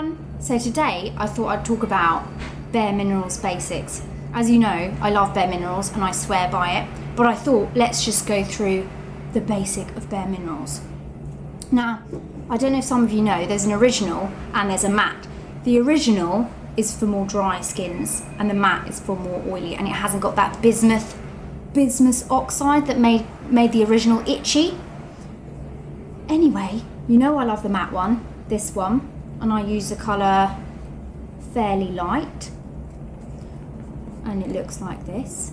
everyone! So today I thought I'd talk about Bare Minerals basics. As you know, I love Bare Minerals and I swear by it, but I thought let's just go through the basic of Bare Minerals. Now, I don't know if some of you know, there's an original and there's a matte. The original is for more dry skins and the matte is for more oily, and it hasn't got that bismuth oxide that made the original itchy. Anyway, you know I love the matte one, this one, and I use the colour Fairly Light, and it looks like this.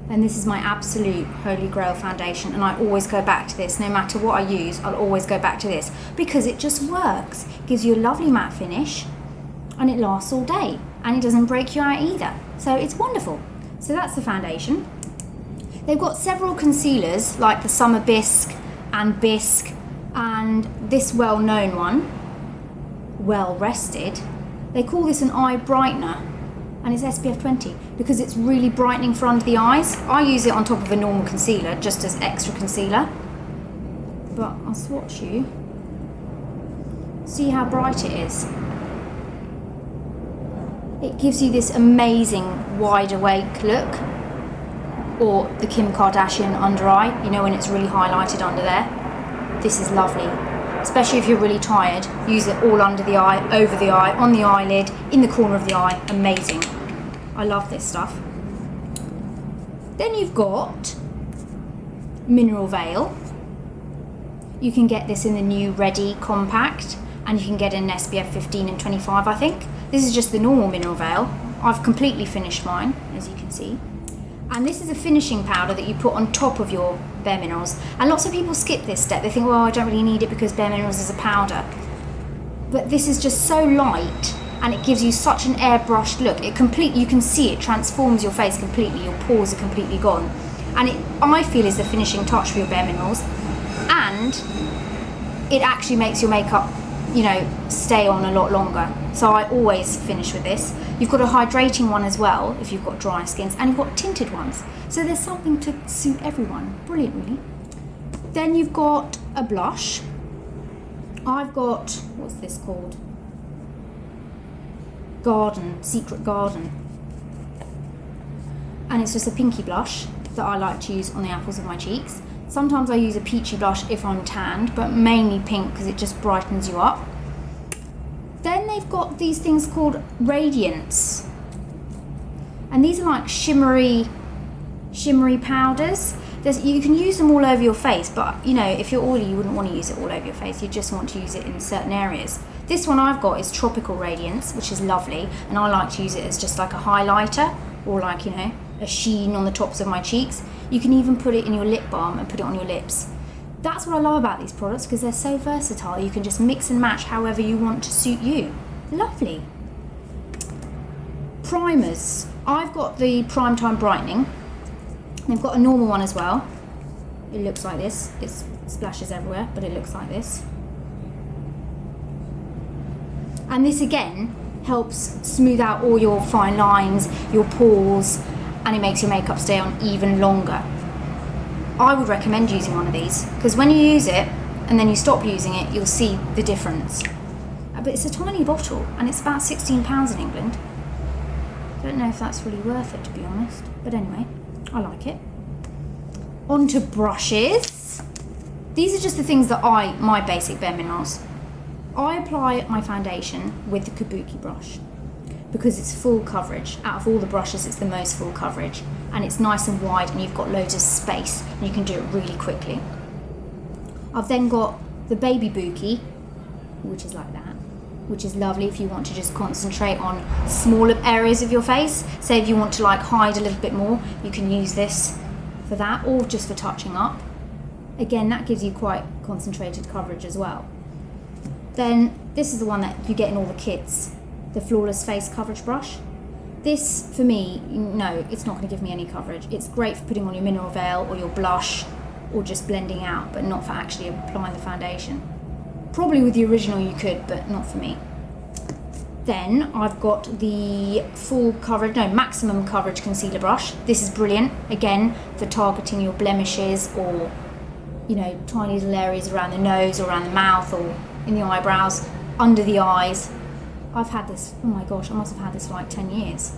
And this is my absolute holy grail foundation, and I always go back to this. No matter what I use, I'll always go back to this because it just works. It gives you a lovely matte finish and it lasts all day and it doesn't break you out either. So it's wonderful. So that's the foundation. They've got several concealers like the Summer Bisque and Bisque, and this well-known one, Well Rested. They call this an eye brightener, and it's SPF 20 because it's really brightening for under the eyes. I use it on top of a normal concealer just as extra concealer, but I'll swatch you. See how bright it is. It gives you this amazing wide awake look, or the Kim Kardashian under eye, you know, when it's really highlighted under there. This is lovely, especially if you're really tired. Use it all under the eye, over the eye, on the eyelid, in the corner of the eye. Amazing. I love this stuff. Then you've got Mineral Veil. You can get this in the new Ready Compact, and you can get it in SPF 15 and 25, I think. This is just the normal Mineral Veil. I've completely finished mine, as you can see. And this is a finishing powder that you put on top of your Bare Minerals. And lots of people skip this step. They think, well, I don't really need it because Bare Minerals is a powder. But this is just so light, and it gives you such an airbrushed look. You can see it transforms your face completely. Your pores are completely gone. And I feel is the finishing touch for your Bare Minerals. And it actually makes your makeup, you know, stay on a lot longer. So I always finish with this. You've got a hydrating one as well if you've got dry skins, and you've got tinted ones. So there's something to suit everyone. Brilliant, really. Then you've got a blush. I've got, what's this called? Secret Garden. And it's just a pinky blush that I like to use on the apples of my cheeks. Sometimes I use a peachy blush if I'm tanned, but mainly pink because it just brightens you up. Then they've got these things called Radiance. And these are like shimmery powders. You can use them all over your face, but you know, if you're oily, you wouldn't want to use it all over your face. You just want to use it in certain areas. This one I've got is Tropical Radiance, which is lovely, and I like to use it as just like a highlighter, or like, you know, a sheen on the tops of my cheeks. You can even put it in your lip balm and put it on your lips. That's what I love about these products, because they're so versatile. You can just mix and match however you want to suit you. Lovely. Primers. I've got the Prime Time Brightening. They've got a normal one as well. It looks like this. It splashes everywhere, but it looks like this. And this again helps smooth out all your fine lines, your pores, and it makes your makeup stay on even longer. I would recommend using one of these, because when you use it and then you stop using it, you'll see the difference. But it's a tiny bottle and it's about £16 in England. I don't know if that's really worth it, to be honest, but anyway, I like it. On to brushes. These are just the things that my basic Bare Minerals. I apply my foundation with the Kabuki brush because it's full coverage. Out of all the brushes, it's the most full coverage, and it's nice and wide, and you've got loads of space and you can do it really quickly. I've then got the baby Buki, which is like that, which is lovely if you want to just concentrate on smaller areas of your face. Say if you want to like hide a little bit more, you can use this for that, or just for touching up. Again, that gives you quite concentrated coverage as well. Then this is the one that you get in all the kits, the Flawless Face Coverage Brush. This, for me, no, it's not going to give me any coverage. It's great for putting on your mineral veil or your blush or just blending out, but not for actually applying the foundation. Probably with the original you could, but not for me. Then I've got the maximum coverage concealer brush. This is brilliant, again, for targeting your blemishes or, you know, tiny little areas around the nose or around the mouth or in the eyebrows. under the eyes. I've had this, oh my gosh, I must have had this for like 10 years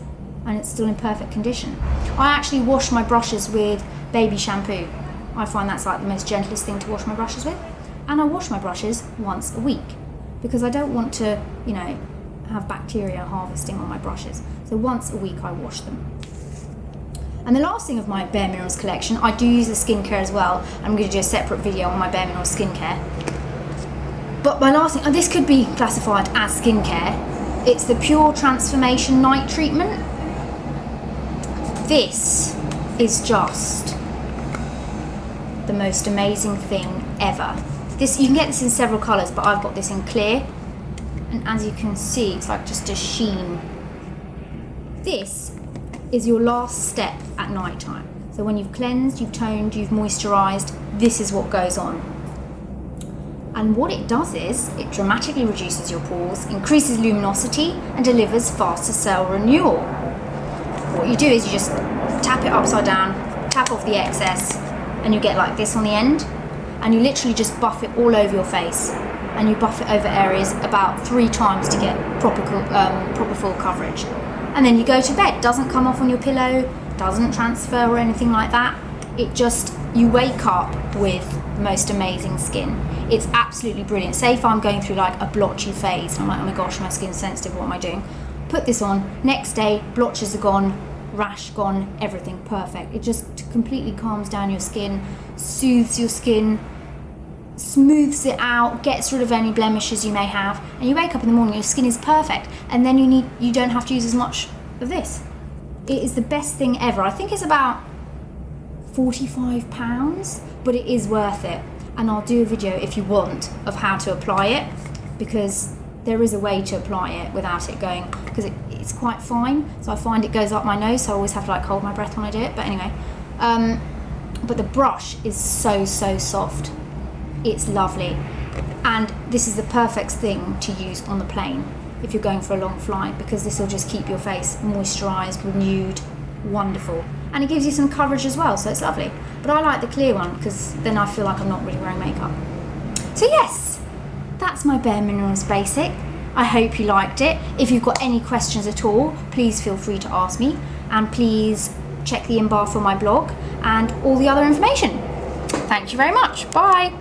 and it's still in perfect condition. I actually wash my brushes with baby shampoo. I find that's like the most gentlest thing to wash my brushes with. And I wash my brushes once a week because I don't want to, you know, have bacteria harvesting on my brushes. So once a week I wash them. And the last thing of my BareMinerals collection, I do use the skincare as well. I'm going to do a separate video on my BareMinerals skincare. But my last thing, and this could be classified as skincare, it's the Pure Transformation Night Treatment. This is just the most amazing thing ever. This, you can get this in several colours, but I've got this in clear. And as you can see, it's like just a sheen. This is your last step at night time. So when you've cleansed, you've toned, you've moisturised, this is what goes on. And what it does is, it dramatically reduces your pores, increases luminosity, and delivers faster cell renewal. What you do is you just tap it upside down, tap off the excess, and you get like this on the end. And you literally just buff it all over your face. And you buff it over areas about 3 times to get proper full coverage. And then you go to bed. Doesn't come off on your pillow, doesn't transfer or anything like that. It just, you wake up with the most amazing skin. It's absolutely brilliant. Say if I'm going through like a blotchy phase, and I'm like, oh my gosh, my skin's sensitive, what am I doing? Put this on, next day, blotches are gone, rash gone, everything perfect. It just completely calms down your skin, soothes your skin, smooths it out, gets rid of any blemishes you may have, and you wake up in the morning, your skin is perfect, and then you don't have to use as much of this. It is the best thing ever. I think it's about £45, but it is worth it. And I'll do a video if you want of how to apply it, because there is a way to apply it without it going, because it's quite fine, so I find it goes up my nose, so I always have to like hold my breath when I do it. But anyway, but the brush is so soft. It's lovely, and this is the perfect thing to use on the plane if you're going for a long flight, because this will just keep your face moisturised, renewed, wonderful, and it gives you some coverage as well, so it's lovely. But I like the clear one because then I feel like I'm not really wearing makeup. So yes, that's my BareMinerals basic. I hope you liked it. If you've got any questions at all, please feel free to ask me, and please check the in bar for my blog and all the other information. Thank you very much. Bye.